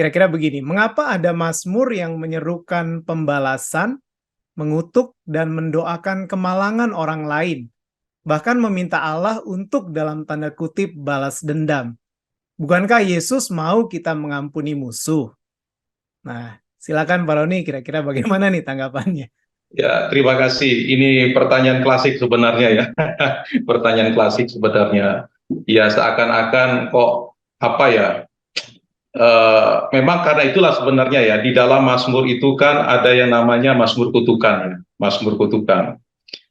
kira-kira begini, mengapa ada mazmur yang menyerukan pembalasan, mengutuk, dan mendoakan kemalangan orang lain, bahkan meminta Allah untuk dalam tanda kutip balas dendam? Bukankah Yesus mau kita mengampuni musuh? Nah, silakan Pak Roni, kira-kira bagaimana nih tanggapannya? Ya, terima kasih. Ini pertanyaan klasik sebenarnya ya. Pertanyaan klasik sebenarnya. Ya, seakan-akan kok apa ya? Memang karena itulah sebenarnya ya di dalam Mazmur itu kan ada yang namanya Mazmur kutukan ya, Mazmur kutukan.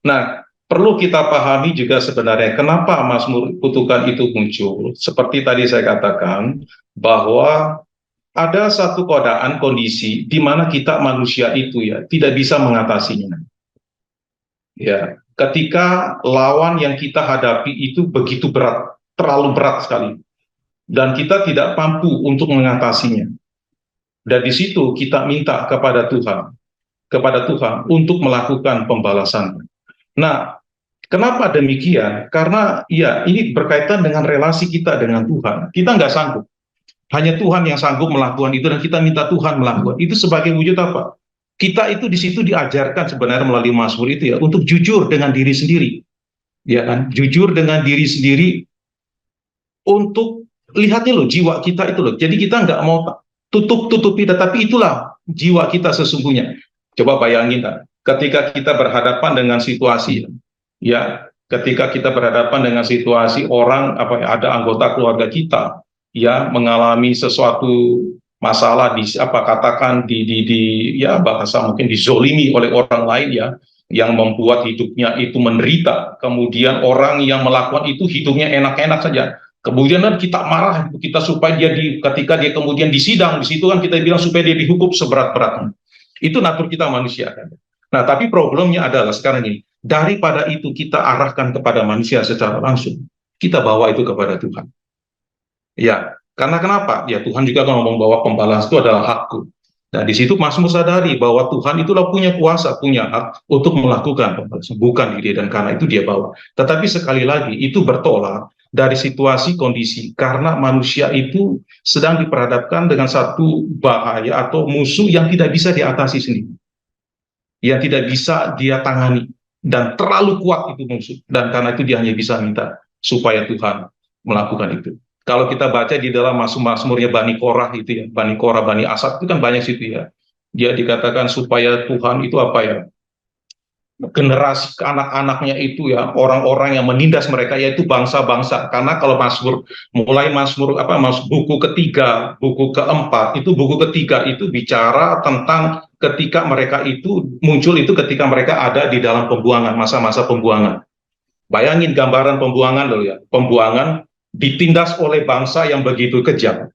Nah, perlu kita pahami juga sebenarnya kenapa Mazmur kutukan itu muncul. Seperti tadi saya katakan bahwa ada satu keadaan kondisi di mana kita manusia itu ya tidak bisa mengatasinya. Ya, ketika lawan yang kita hadapi itu begitu berat, terlalu berat sekali, dan kita tidak mampu untuk mengatasinya. Dan di situ kita minta kepada Tuhan untuk melakukan pembalasan. Nah, kenapa demikian? Karena ya ini berkaitan dengan relasi kita dengan Tuhan. Kita nggak sanggup. Hanya Tuhan yang sanggup melakukan itu dan kita minta Tuhan melakukan. Itu sebagai wujud apa? Kita itu di situ diajarkan sebenarnya melalui Mazmur itu ya untuk jujur dengan diri sendiri. Ya kan? Jujur dengan diri sendiri untuk lihatnya loh jiwa kita itu loh. Jadi kita nggak mau tutupi, tetapi itulah jiwa kita sesungguhnya. Coba bayangin kan, ketika kita berhadapan dengan situasi, ya, ketika kita berhadapan dengan situasi orang apa ya, ada anggota keluarga kita ya mengalami sesuatu masalah di apa katakan di ya bahasa mungkin dizolimi oleh orang lain ya yang membuat hidupnya itu menderita, kemudian orang yang melakukan itu hidupnya enak-enak saja. Kemudian kan kita marah, kita supaya dia ketika dia kemudian disidang, di situ kan kita bilang supaya dia dihukum seberat-beratnya. Itu natur kita manusia kan. Nah, tapi problemnya adalah sekarang ini, daripada itu kita arahkan kepada manusia secara langsung, kita bawa itu kepada Tuhan. Ya, karena kenapa? Ya Tuhan juga kan ngomong bahwa pembalas itu adalah hakku. Nah, di situ Mazmur sadari bahwa Tuhan itulah punya kuasa, punya hak untuk melakukan pembalasan, bukan diri dan karena itu dia bawa. Tetapi sekali lagi itu bertolak dari situasi kondisi karena manusia itu sedang diperhadapkan dengan satu bahaya atau musuh yang tidak bisa diatasi sendiri, yang tidak bisa dia tangani dan terlalu kuat itu musuh dan karena itu dia hanya bisa minta supaya Tuhan melakukan itu. Kalau kita baca di dalam Mazmurnya Bani Korah itu ya, Bani Korah, Bani Asad itu kan banyak situ ya. Dia dikatakan supaya Tuhan itu apa ya, generasi anak-anaknya itu ya orang-orang yang menindas mereka yaitu bangsa-bangsa. Karena kalau Mazmur mulai Mazmur apa buku ketiga, buku keempat itu buku ketiga itu bicara tentang ketika mereka itu muncul itu ketika mereka ada di dalam pembuangan, masa-masa pembuangan. Bayangin gambaran pembuangan loh ya, pembuangan ditindas oleh bangsa yang begitu kejam.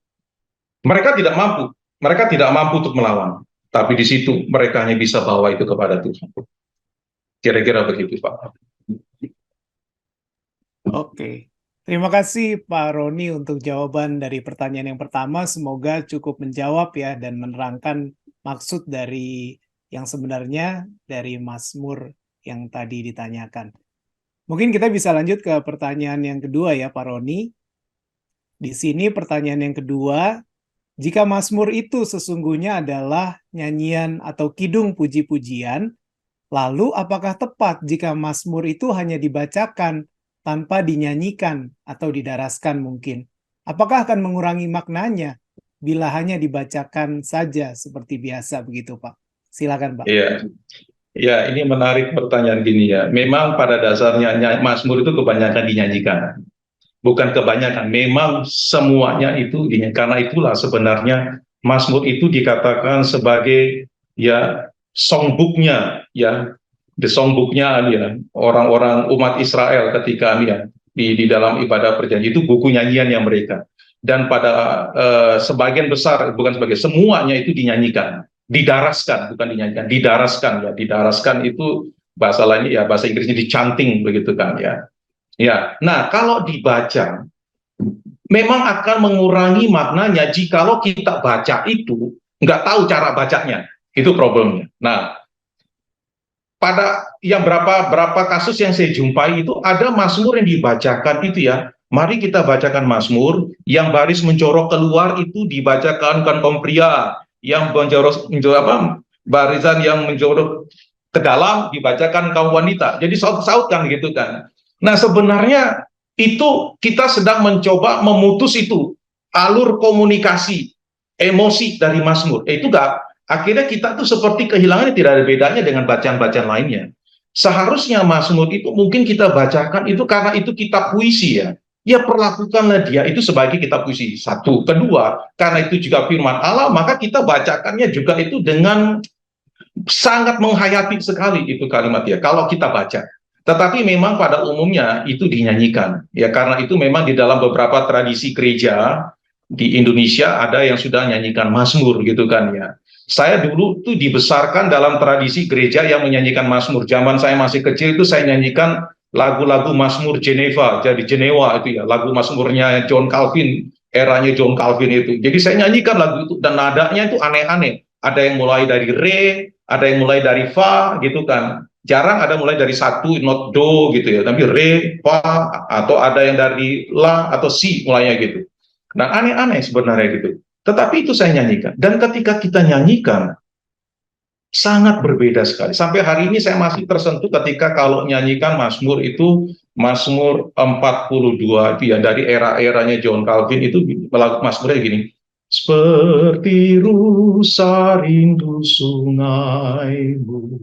Mereka tidak mampu untuk melawan. Tapi di situ mereka hanya bisa bawa itu kepada Tuhan. Kira-kira begitu, Pak. Oke, terima kasih Pak Roni untuk jawaban dari pertanyaan yang pertama. Semoga cukup menjawab ya dan menerangkan maksud dari yang sebenarnya dari Mazmur yang tadi ditanyakan. Mungkin kita bisa lanjut ke pertanyaan yang kedua ya Pak Roni. Di sini pertanyaan yang kedua, jika Mazmur itu sesungguhnya adalah nyanyian atau kidung puji-pujian, lalu apakah tepat jika Mazmur itu hanya dibacakan tanpa dinyanyikan atau didaraskan mungkin? Apakah akan mengurangi maknanya bila hanya dibacakan saja seperti biasa begitu Pak? Silakan Pak. Iya, ya ini menarik pertanyaan gini ya. Memang pada dasarnya Mazmur itu kebanyakan dinyanyikan. Bukan kebanyakan, memang semuanya itu dinyanyikan. Karena itulah sebenarnya Mazmur itu dikatakan sebagai ya songbooknya ya, the songbooknya ya orang-orang umat Israel ketika ya di dalam ibadah perjanjian itu buku nyanyian yang mereka. Dan pada sebagian besar bukan sebagai semuanya itu dinyanyikan, didaraskan bukan dinyanyikan, didaraskan ya, didaraskan itu bahasa lainnya ya bahasa Inggrisnya dicanting begitu kan ya. Ya, nah kalau dibaca memang akan mengurangi maknanya jikalau kita baca itu nggak tahu cara bacanya, itu problemnya. Nah, pada yang berapa kasus yang saya jumpai itu ada Mazmur yang dibacakan itu ya, Mari kita bacakan Mazmur, yang baris menjorok keluar itu dibacakan kaum pria, yang barisan yang menjorok ke dalam dibacakan kaum wanita. Jadi saut-saut kan gitu kan. Nah sebenarnya itu kita sedang mencoba memutus itu alur komunikasi emosi dari Mazmur. Itu enggak. Akhirnya kita tuh seperti kehilangan, tidak ada bedanya dengan bacaan-bacaan lainnya. Seharusnya Mazmur itu mungkin kita bacakan itu karena itu kitab puisi ya. Ya perlakukanlah dia itu sebagai kitab puisi. Satu, kedua, karena itu juga firman Allah, maka kita bacakannya juga itu dengan sangat menghayati sekali itu kalimat ya. Kalau kita baca, tetapi memang pada umumnya itu dinyanyikan ya, karena itu memang di dalam beberapa tradisi gereja di Indonesia ada yang sudah nyanyikan Mazmur gitu kan ya. Saya dulu tuh dibesarkan dalam tradisi gereja yang menyanyikan Mazmur. Zaman saya masih kecil itu saya nyanyikan lagu-lagu Mazmur Geneva, jadi Jenewa itu ya, lagu Mazmurnya John Calvin, eranya John Calvin itu. Jadi saya nyanyikan lagu itu dan nadanya itu aneh-aneh. Ada yang mulai dari re, ada yang mulai dari fa gitu kan. Jarang ada mulai dari satu not do gitu ya, tapi re, fa, atau ada yang dari la atau si mulainya gitu. Nah aneh-aneh sebenarnya gitu. Tetapi itu saya nyanyikan. Dan ketika kita nyanyikan, sangat berbeda sekali. Sampai hari ini saya masih tersentuh ketika kalau nyanyikan Mazmur itu, Mazmur 42 itu ya, dari era-eranya John Calvin itu, Mazmurnya gini. Seperti rusa rindu sungaimu,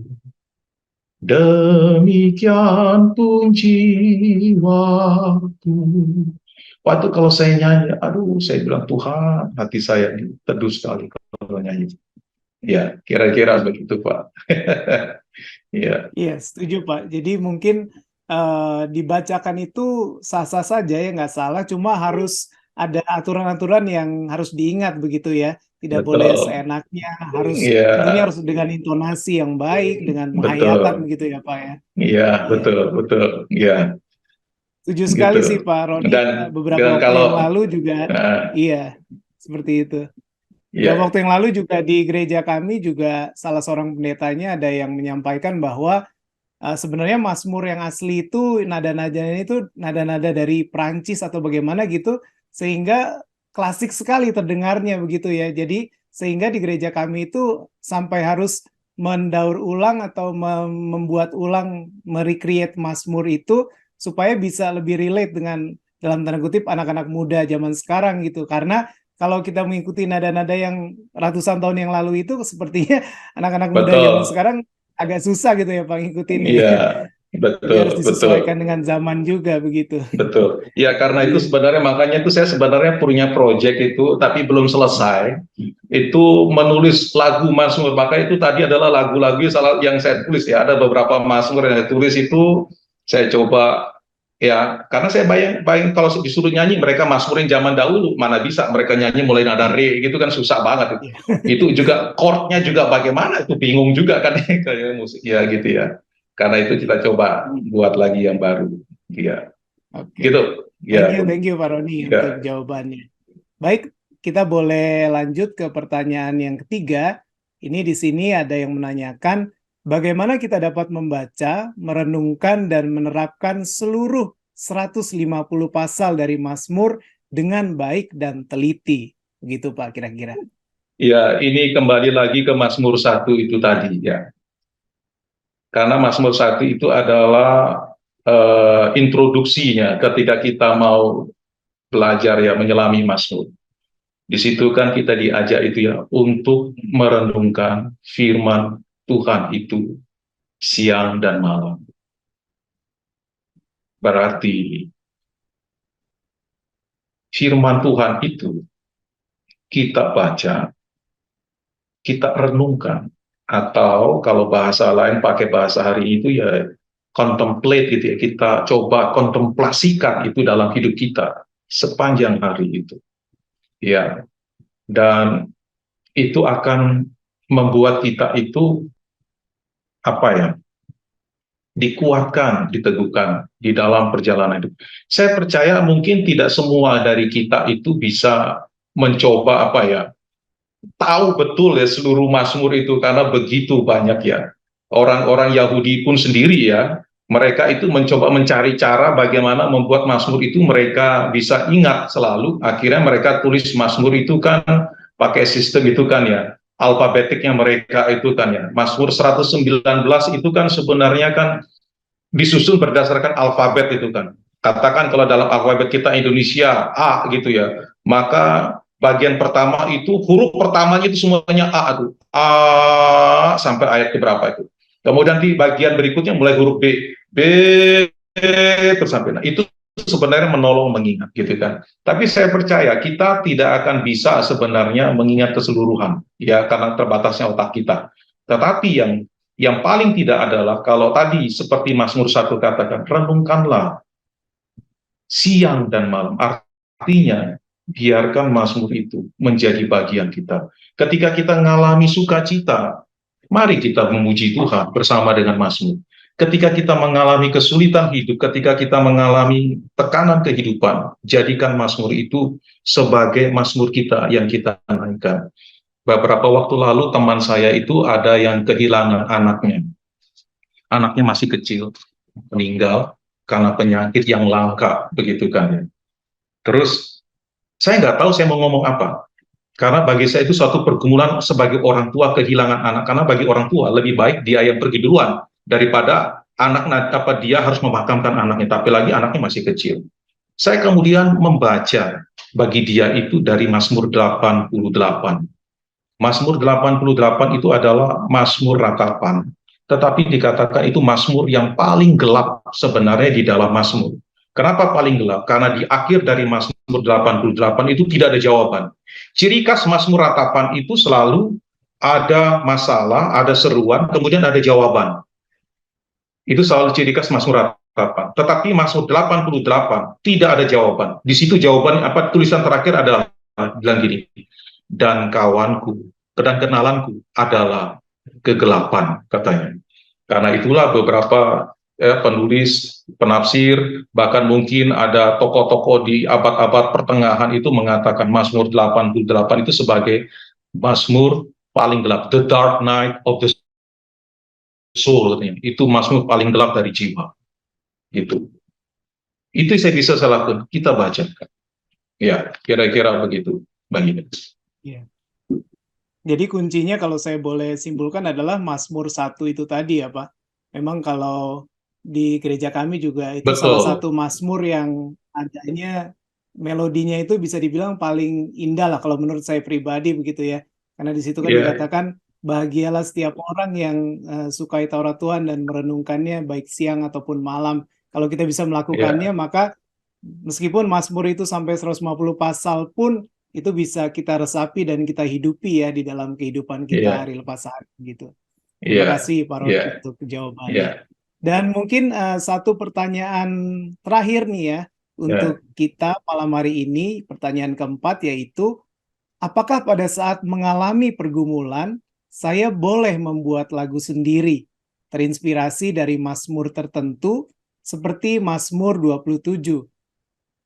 demikian pun jiwaku. Waktu kalau saya nyanyi, aduh saya bilang Tuhan, hati saya teduh sekali kalau nyanyi. Ya, kira-kira begitu, Pak. Ya, Iya, setuju Pak. Jadi mungkin dibacakan itu sah-sah saja ya, nggak salah. Cuma harus ada aturan-aturan yang harus diingat begitu ya. Tidak boleh betul. seenaknya, harus tentunya Iya, harus dengan intonasi yang baik, dengan penghayatan betul. begitu ya Pak ya. Iya, Iya, betul, betul. Iya, setuju sekali sih gitu. Pak Roni. Dan Beberapa dan waktu yang kalau lalu juga, iya, seperti itu. Beberapa ya waktu yang lalu juga di gereja kami juga salah seorang pendetanya ada yang menyampaikan bahwa sebenarnya Mazmur yang asli itu nada-nadanya itu nada-nada dari Prancis atau bagaimana gitu, sehingga klasik sekali terdengarnya begitu ya. Jadi sehingga di gereja kami itu sampai harus mendaur ulang atau membuat ulang, merecreate Mazmur itu supaya bisa lebih relate dengan, dalam tanda kutip, anak-anak muda zaman sekarang gitu. Karena kalau kita mengikuti nada-nada yang ratusan tahun yang lalu itu sepertinya anak-anak muda zaman betul. sekarang agak susah gitu ya Pak ngikutinnya. Iya, Jadi betul, harus betul. disesuaikan dengan zaman juga begitu. Betul. Ya karena itu Iya. sebenarnya makanya itu saya sebenarnya punya project itu tapi belum selesai. Itu menulis lagu Mazmur. Maka itu tadi adalah lagu-lagu yang saya tulis ya. Ada beberapa Mazmur yang saya tulis itu saya coba ya karena saya bayang kalau disuruh nyanyi mereka Mazmurin zaman dahulu mana bisa mereka nyanyi mulai nada re gitu kan susah banget itu. Iya. Itu juga chordnya juga bagaimana itu bingung juga kan kayak musik ya gitu ya. Karena itu kita coba buat lagi yang baru. Ya. Oke. Gitu, ya, Thank you Pak Roni untuk ya, jawabannya. Baik, kita boleh lanjut ke pertanyaan yang ketiga. Ini di sini ada yang menanyakan bagaimana kita dapat membaca, merenungkan dan menerapkan seluruh 150 pasal dari Mazmur dengan baik dan teliti. Begitu Pak kira-kira. ya. Ini kembali lagi ke Mazmur 1 itu tadi, ya. Karena Mazmur 1 itu adalah introduksinya ketika kita mau belajar ya menyelami Mazmur. Di situ kan kita diajak itu ya untuk merenungkan firman Tuhan itu siang dan malam. Berarti firman Tuhan itu kita baca, kita renungkan, atau kalau bahasa lain pakai bahasa hari itu ya contemplate gitu ya, kita coba kontemplasikan itu dalam hidup kita sepanjang hari itu ya, dan itu akan membuat kita itu apa ya, dikuatkan, diteguhkan di dalam perjalanan hidup. Saya percaya mungkin tidak semua dari kita itu bisa mencoba apa ya, tahu betul ya seluruh Mazmur itu karena begitu banyak ya. Orang-orang Yahudi pun sendiri ya Mereka itu mencoba mencari cara bagaimana membuat Mazmur itu mereka bisa ingat selalu. Akhirnya mereka tulis Mazmur itu kan pakai sistem itu kan ya, alfabetiknya mereka itu kan ya. Mazmur 119 itu kan sebenarnya kan disusun berdasarkan alfabet itu kan. Katakan kalau dalam alfabet kita Indonesia A gitu ya, maka bagian pertama itu huruf pertamanya itu semuanya A itu. A sampai ayat keberapa itu. Kemudian di bagian berikutnya mulai huruf B, B terus sampai. Nah, itu sebenarnya menolong mengingat gitu kan. Tapi saya percaya kita tidak akan bisa sebenarnya mengingat keseluruhan ya karena terbatasnya otak kita. Tetapi yang paling tidak adalah kalau tadi seperti Mazmur 1 katakan, renungkanlah siang dan malam. Artinya, biarkan Mazmur itu menjadi bagian kita. Ketika kita mengalami sukacita, mari kita memuji Tuhan bersama dengan Mazmur. Ketika kita mengalami kesulitan hidup, ketika kita mengalami tekanan kehidupan, jadikan Mazmur itu sebagai Mazmur kita yang kita naikkan. Beberapa waktu lalu teman saya itu ada yang kehilangan anaknya. Anaknya masih kecil, meninggal karena penyakit yang langka, begitu kan. Terus saya nggak tahu saya mau ngomong apa. Karena bagi saya itu suatu pergumulan sebagai orang tua kehilangan anak. Karena bagi orang tua lebih baik dia yang pergi duluan daripada dia harus memakamkan anaknya. Tapi lagi anaknya masih kecil. Saya kemudian membaca bagi dia itu dari Mazmur 88. Mazmur 88 itu adalah Mazmur ratapan. Tetapi dikatakan itu Mazmur yang paling gelap sebenarnya di dalam Mazmur. Kenapa paling gelap? Karena di akhir dari Mazmur 88 itu tidak ada jawaban. Ciri khas Mazmur ratapan itu selalu ada masalah, ada seruan, kemudian ada jawaban. Itu selalu ciri khas Mazmur ratapan. Tetapi Mazmur 88 tidak ada jawaban. Di situ jawabannya apa? Tulisan terakhir adalah bilang gini, dan kawanku dan kenalanku adalah kegelapan, katanya. Karena itulah beberapa penulis, penafsir, bahkan mungkin ada tokoh-tokoh di abad-abad pertengahan itu mengatakan Mazmur 88 itu sebagai Mazmur paling gelap, the dark night of the soul, katanya. Itu Mazmur paling gelap dari jiwa. Gitu. Itu saya lakukan, kita baca. Ya, kira-kira begitu, Bang Ines. Ya. Jadi kuncinya kalau saya boleh simpulkan adalah Mazmur 1 itu tadi ya Pak. Memang kalau di gereja kami juga itu salah satu Mazmur yang adanya melodinya itu bisa dibilang paling indah lah kalau menurut saya pribadi begitu ya. Karena di situ kan dikatakan bahagialah setiap orang yang sukai Taurat Tuhan dan merenungkannya baik siang ataupun malam. Kalau kita bisa melakukannya maka meskipun Mazmur itu sampai 150 pasal pun itu bisa kita resapi dan kita hidupi ya di dalam kehidupan kita hari lepas hari gitu. Terima kasih Pak Roni untuk jawabannya. Dan mungkin satu pertanyaan terakhir nih ya untuk kita malam hari ini, pertanyaan keempat yaitu apakah pada saat mengalami pergumulan saya boleh membuat lagu sendiri terinspirasi dari Mazmur tertentu seperti Mazmur 27?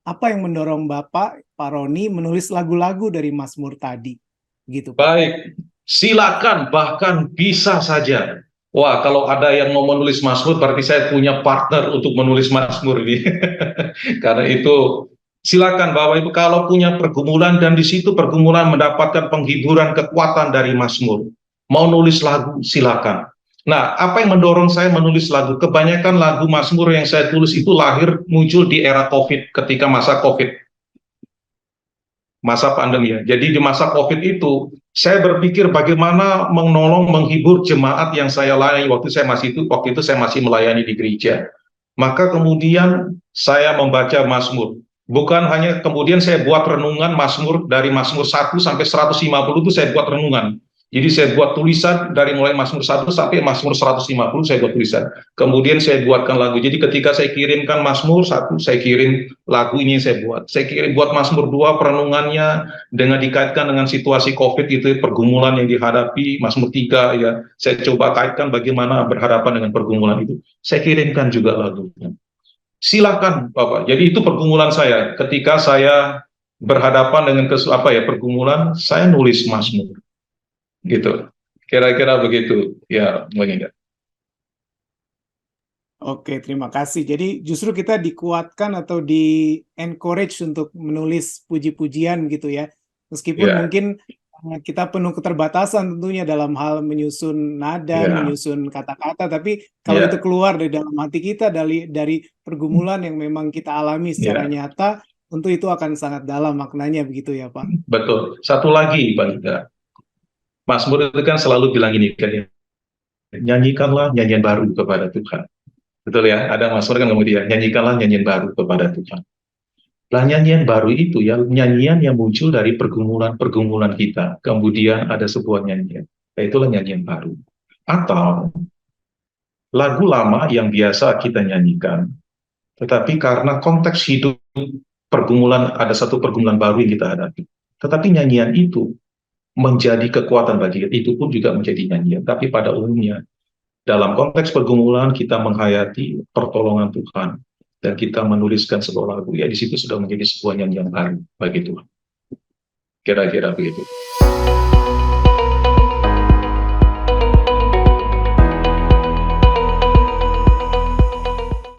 Apa yang mendorong Bapak, Pak Roni, menulis lagu-lagu dari Mazmur tadi? Gitu, Pak. Baik, silakan, bahkan bisa saja. Wah, kalau ada yang mau menulis Mazmur, berarti saya punya partner untuk menulis Mazmur ini. Karena itu, silakan Bapak Ibu, kalau punya pergumulan dan di situ pergumulan mendapatkan penghiburan, kekuatan dari Mazmur. Mau nulis lagu, silakan. Nah, apa yang mendorong saya menulis lagu? Kebanyakan lagu Mazmur yang saya tulis itu muncul di era COVID, ketika masa COVID, masa pandemi ya. Jadi di masa COVID itu, saya berpikir bagaimana menolong, menghibur jemaat yang saya layani waktu itu saya masih melayani di gereja. Maka kemudian saya membaca Mazmur. Bukan hanya kemudian saya buat renungan Mazmur dari Mazmur 1 sampai 150 itu saya buat renungan. Jadi saya buat tulisan dari mulai Mazmur 1 sampai Mazmur 150 saya buat tulisan. Kemudian saya buatkan lagu. Jadi ketika saya kirimkan Mazmur 1, saya kirim lagu ini saya buat. Saya kirim buat Mazmur 2 perenungannya dengan dikaitkan dengan situasi COVID itu pergumulan yang dihadapi. Mazmur 3 ya, saya coba kaitkan bagaimana berhadapan dengan pergumulan itu. Saya kirimkan juga lagunya. Silakan Bapak. Jadi itu pergumulan saya. Ketika saya berhadapan dengan pergumulan, saya nulis Mazmur. Gitu. Kira-kira begitu. Ya, Bang Indah. Oke, terima kasih. Jadi justru kita dikuatkan atau di-encourage untuk menulis puji-pujian gitu ya. Meskipun Ya, mungkin, kita penuh keterbatasan tentunya dalam hal menyusun nada, ya, menyusun kata-kata, tapi kalau itu ya, keluar dari dalam hati kita, dari pergumulan yang memang kita alami secara ya, nyata, tentu itu akan sangat dalam maknanya begitu ya, Pak? betul. Satu lagi, Pak Yuda. Mazmur itu kan selalu bilang ini kan, ya, nyanyikanlah nyanyian baru kepada Tuhan. Betul ya, ada Mazmur kan kemudian, nyanyikanlah nyanyian baru kepada Tuhan. Lah nyanyian baru itu ya, nyanyian yang muncul dari pergumulan-pergumulan kita. Kemudian ada sebuah nyanyian, itulah nyanyian baru. Atau lagu lama yang biasa kita nyanyikan, tetapi karena konteks hidup pergumulan, ada satu pergumulan baru yang kita hadapi. Tetapi nyanyian itu menjadi kekuatan bagi kita, itu pun juga menjadi nyanyian. Tapi pada umumnya, dalam konteks pergumulan kita menghayati pertolongan Tuhan dan kita menuliskan sebuah lagu, ya di situ sudah menjadi sebuah nyanyian baru bagi Tuhan. Kira-kira begitu.